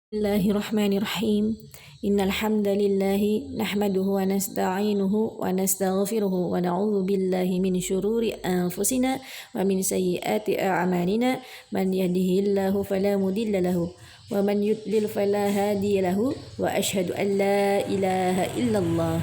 Bismillahirrahmanirrahim. Innal hamdalillah nahmaduhu wa nasta'inuhu wa nastaghfiruhu wa na'udzu billahi min syururi anfusina wa min sayyiati a'malina. Man yahdihillahu fala mudilla lahu wa man yudlil fala hadiya lahu wa asyhadu an la ilaha illallah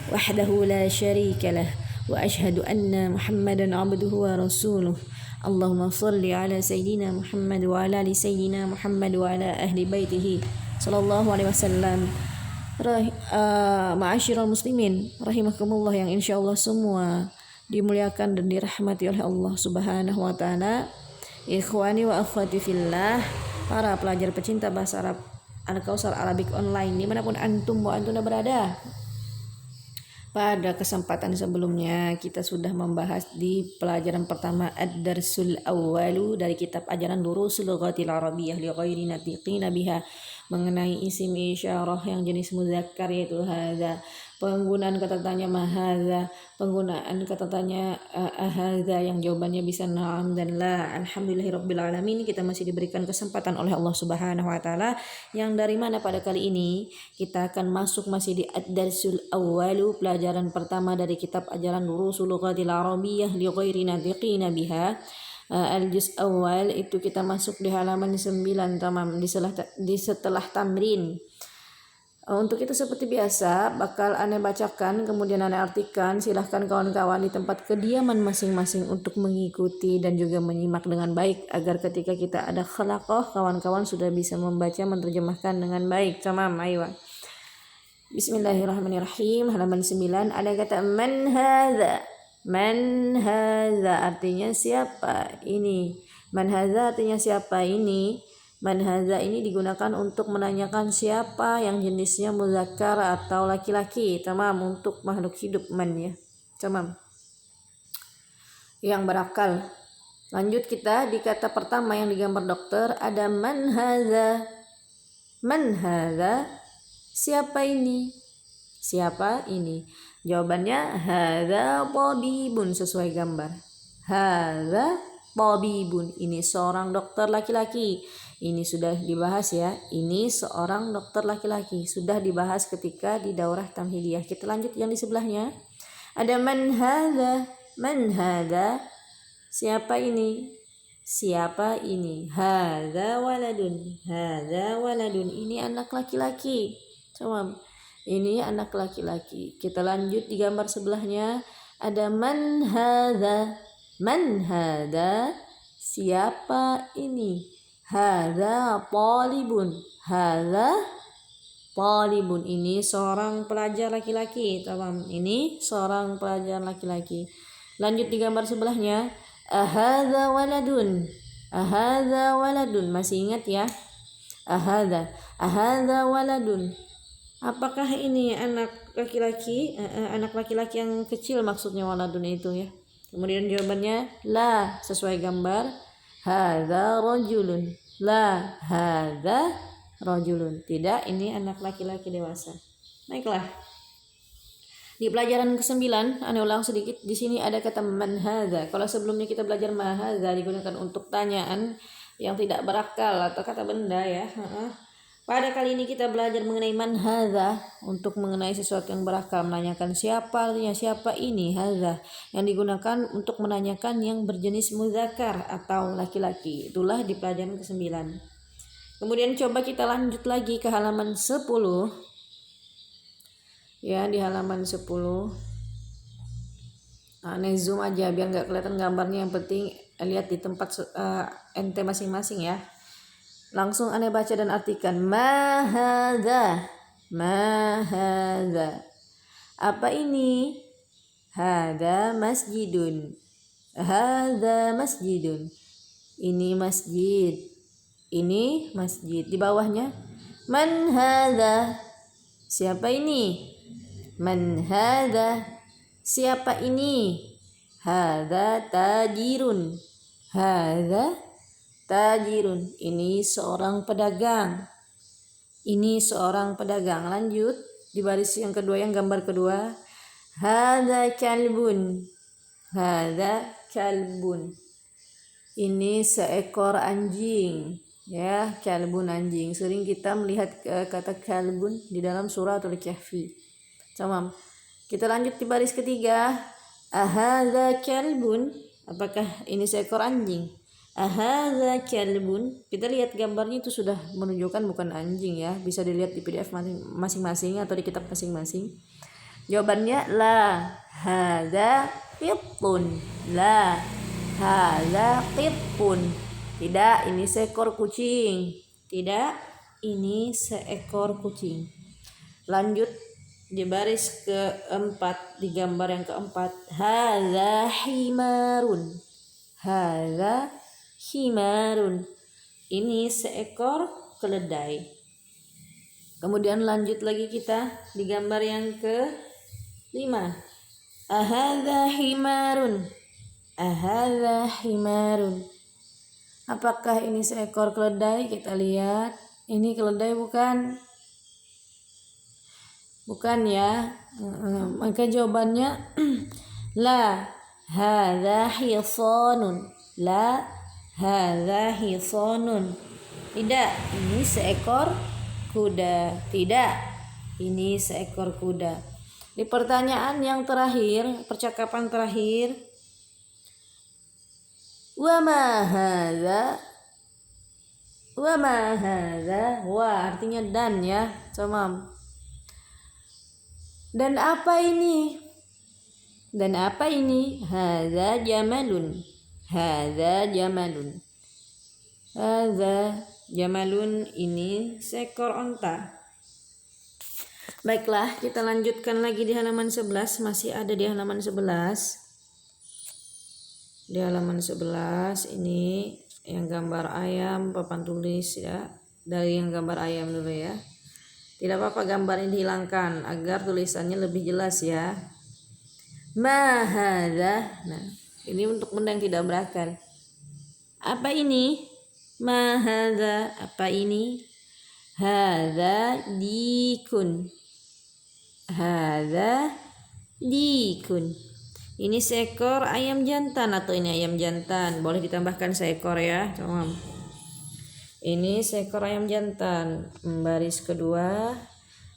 wahdahu la syarika lah wa asyhadu anna Muhammadan abduhu wa rasuluh. Allahumma salli ala sayyidina Muhammad wa ala ali sayyidina Muhammad wa ala ahli baitihi sallallahu alaihi wasallam. Ma'asyiral muslimin rahimakumullah, yang insyaallah semua dimuliakan dan dirahmati oleh Allah Subhanahu wa taala. Ikhwani wa akhwati fillah, para pelajar pecinta bahasa Arab Al-Kausar Arabic Online dimanapun antum wa antuna berada. Pada kesempatan sebelumnya kita sudah membahas di pelajaran pertama Ad-Darsul Awwalu dari kitab ajaran Durusul Lughatil Arabiyyah li ghairi natiqina biha, mengenai isim isyarah yang jenis muzakkar yaitu hadza, penggunaan kata tanya mahadza, penggunaan kata tanya ahadza yang jawabannya bisa na'am dan la. Alhamdulillahirabbil alamin, kita masih diberikan kesempatan oleh Allah Subhanahu wa taala, yang dari mana pada kali ini kita akan masuk masih di Ad-Darsul Awwalu, pelajaran pertama dari kitab ajaran Durusul Lughatil Arabiyyah li ghairi natiqina biha. Al-juz awal itu kita masuk di halaman 9 tamam, di setelah tamrin. Untuk itu seperti biasa bakal aneh bacakan kemudian aneh artikan. Silahkan kawan-kawan di tempat kediaman masing-masing untuk mengikuti dan juga menyimak dengan baik, agar ketika kita ada khalaqah kawan-kawan sudah bisa membaca menerjemahkan dengan baik. Tamam, ayo. Bismillahirrahmanirrahim. Halaman 9 ada kata man hadza. Man hadza artinya siapa ini. Man hadza artinya siapa ini. Man hadza ini digunakan untuk menanyakan siapa yang jenisnya muzakkar atau laki-laki. Tamam, untuk makhluk hidup man ya. Tamam. Yang berakal. Lanjut kita di kata pertama yang digambar dokter ada man hadza. Man hadza, siapa ini? Siapa ini? Jawabannya hadza tabibun, sesuai gambar. Hadza tabibun, ini seorang dokter laki-laki. Ini sudah dibahas ya. Ini seorang dokter laki-laki, sudah dibahas ketika di daurah tamhidiyah. Kita lanjut yang di sebelahnya. Ada man hadza. Man hadza, siapa ini? Siapa ini? Hadza waladun. Hadza waladun, ini anak laki-laki. Coba, ini anak laki-laki. Kita lanjut di gambar sebelahnya. Ada man hadza. Man hadza, siapa ini? Hadza talibun. Hadza talibun, ini seorang pelajar laki-laki. Tamam, ini seorang pelajar laki-laki. Lanjut di gambar sebelahnya. Ahadza waladun. Ahadza waladun, masih ingat ya? Ahadza. Ahadza waladun, apakah ini anak laki-laki? Anak laki-laki yang kecil maksudnya waladun itu ya. Kemudian jawabannya la, sesuai gambar. Hadza rajulun. La, hadza rajulun, tidak, ini anak laki-laki dewasa. Baiklah. Di pelajaran ke-9, ane ulang sedikit. Di sini ada kata man hadza. Kalau sebelumnya kita belajar ma hadza digunakan untuk tanyaan yang tidak berakal atau kata benda ya. Pada kali ini kita belajar mengenai man hadza untuk mengenai sesuatu yang berakal, menanyakan siapa, artinya siapa ini. Hadza yang digunakan untuk menanyakan yang berjenis muzakkar atau laki-laki. Itulah di pelajaran ke-9. Kemudian coba kita lanjut lagi ke halaman 10. Ya, di halaman 10. Nah, zoom aja biar nggak kelihatan gambarnya. Yang penting lihat di tempat ente masing-masing ya. Langsung aneh baca dan artikan. Ma hadza. Ma hadza, apa ini? Hadza masjidun. Hadza masjidun, ini masjid. Ini masjid. Di bawahnya man hadza, siapa ini? Man hadza, siapa ini? Hadza tajirun. Hadza tajirun, ini seorang pedagang. Ini seorang pedagang. Lanjut di baris yang kedua, yang gambar kedua. Hadza kalbun. Hadza kalbun, ini seekor anjing. Ya, kalbun anjing. Sering kita melihat kata kalbun di dalam surah Al-Kahfi. Tamam. Kita lanjut di baris ketiga. Ahadza kalbun? Apakah ini seekor anjing? Ahadza kalbun? Kita lihat gambarnya itu sudah menunjukkan bukan anjing ya. Bisa dilihat di PDF masing-masing atau di kitab masing-masing. Jawabannya la. Hadza qittun. La. Hadza qittun. Tidak, ini seekor kucing. Tidak, ini seekor kucing. Lanjut di baris keempat, di gambar yang keempat. Hadza himarun. Hadza himarun. Ini seekor keledai. Kemudian lanjut lagi kita di gambar yang ke-5. Ahadza himarun. Ahadza himarun. Apakah ini seekor keledai? Kita lihat. Ini keledai bukan? Bukan ya. Maka jawabannya la. Hadza hisanun. La. Hadza hisanun. Tidak, ini seekor kuda. Tidak, ini seekor kuda. Di pertanyaan yang terakhir, percakapan terakhir, wa ma hadza? Wa ma hadza? Wa artinya dan ya, tamam. Dan apa ini? Dan apa ini? Hadza jamalun. Hadza jamalun. Hadza jamalun, ini seekor onta. Baiklah, kita lanjutkan lagi di halaman 11. Masih ada di halaman 11. Di halaman 11 ini yang gambar ayam, papan tulis ya. Dari yang gambar ayam dulu ya. Tidak apa-apa gambar ini dihilangkan agar tulisannya lebih jelas ya. Ma hadza. Nah, ini untuk benda yang tidak berakal. Apa ini? Ma hadza. Apa ini? Hadza dikun. Hadza dikun. Ini seekor ayam jantan atau ini ayam jantan. Boleh ditambahkan seekor ya. Tamam. Ini seekor ayam jantan. Baris kedua.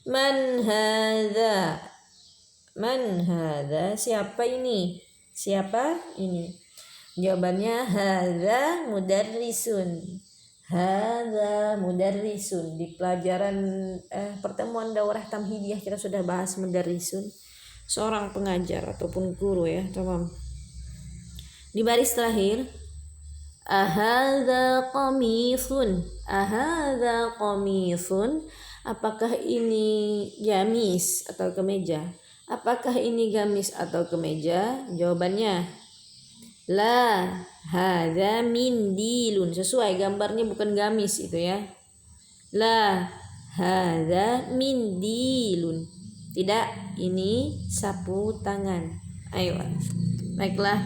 Man hadza. Man hadza. Siapa ini? Siapa ini? Jawabannya hadza mudarrisun. Hadza mudarrisun. Di pelajaran pertemuan daurah tamhidiyah kita sudah bahas mudarrisun, seorang pengajar ataupun guru ya, tamam. Di baris terakhir, ahadza qamisun. Ahadza qamisun. Apakah ini gamis atau kemeja? Apakah ini gamis atau kemeja? Jawabannya la. Hadza mindilun. Sesuai gambarnya bukan gamis itu ya. La. Hadza mindilun. Tidak, ini sapu tangan. Ayo. Baiklah.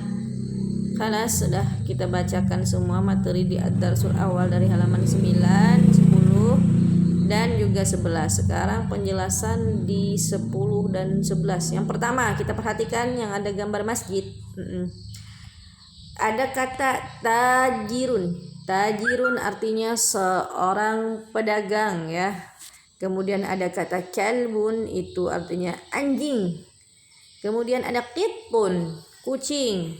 Khalas, sudah kita bacakan semua materi di ad-darsul awal dari halaman 9, 10 dan juga 11. Sekarang penjelasan di 10 dan 11. Yang pertama, kita perhatikan yang ada gambar masjid. Ada kata tajirun. Tajirun artinya seorang pedagang ya. Kemudian ada kata kalbun, itu artinya anjing. Kemudian ada qittun, kucing.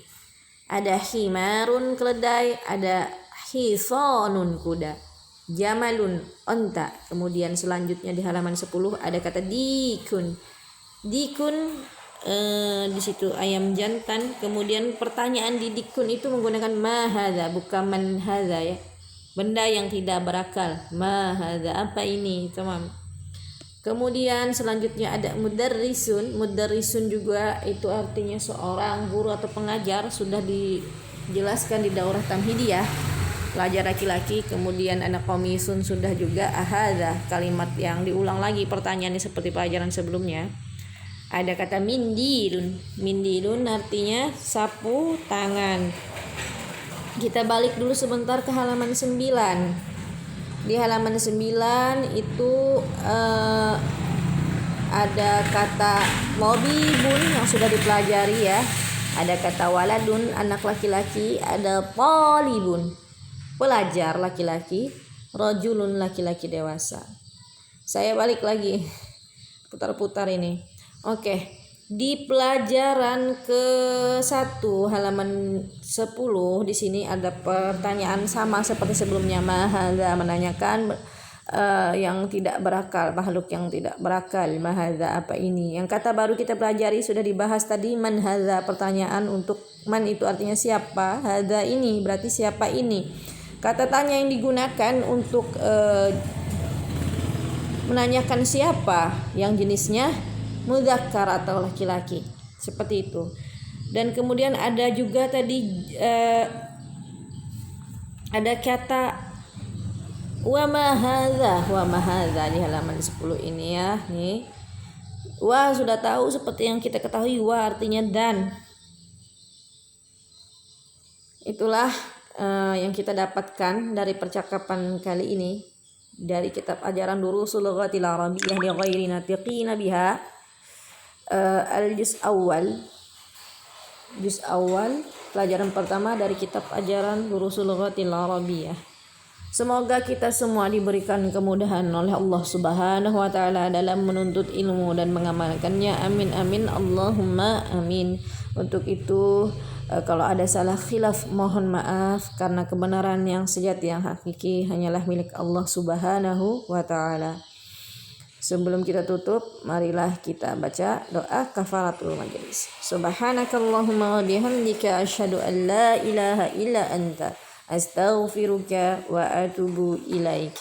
Ada himarun, keledai. Ada hisanun, kuda. Jamalun, onta. Kemudian selanjutnya di halaman 10 ada kata dikun. Dikun di situ ayam jantan. Kemudian pertanyaan di dikun itu menggunakan ma hadza, bukan man hadza ya. Benda yang tidak berakal. Ma hadza, apa ini? Tamam. Kemudian selanjutnya ada mudarrisun. Mudarrisun juga itu artinya seorang guru atau pengajar. Sudah dijelaskan di daurah tamhidiyah, pelajar laki-laki. Kemudian anak komisun sudah juga. Ahadza, kalimat yang diulang lagi pertanyaannya seperti pelajaran sebelumnya. Ada kata mindilun. Mindilun artinya sapu tangan. Kita balik dulu sebentar ke halaman 9. Di halaman 9 itu ada kata mobibun yang sudah dipelajari ya. Ada kata waladun, anak laki-laki. Ada polibun, pelajar laki-laki. Rajulun laki-laki dewasa. Saya balik lagi. Putar-putar ini. Oke. Di pelajaran ke-1 halaman 10 di sini ada pertanyaan sama seperti sebelumnya. Mahadza menanyakan yang tidak berakal, makhluk yang tidak berakal. Mahadza apa ini? Yang kata baru kita pelajari sudah dibahas tadi. Man hadza, pertanyaan untuk man itu artinya siapa, hadza ini berarti siapa ini. Kata tanya yang digunakan untuk menanyakan siapa yang jenisnya mudzakkar atau laki-laki, seperti itu. Dan kemudian ada juga tadi ada kata wa ma hadza di halaman 10 ini ya. Nih. Wa sudah tahu seperti yang kita ketahui, wa artinya dan. Itulah yang kita dapatkan dari percakapan kali ini dari kitab ajaran Durusul Lughatil Arabiyyah li ghairi natiqina biha. Al-juz awal pelajaran pertama dari kitab ajaran Durusul Lughatil Arabiyyah. Semoga kita semua diberikan kemudahan oleh Allah Subhanahu wa taala dalam menuntut ilmu dan mengamalkannya. Amin amin Allahumma amin. Untuk itu kalau ada salah khilaf mohon maaf, karena kebenaran yang sejati yang hakiki hanyalah milik Allah Subhanahu wa taala. Sebelum kita tutup, marilah kita baca doa kafaratul majlis. Subhanakallahumma wa bihamdika asyhadu an la ilaha illa anta astaghfiruka wa atubu ilaik.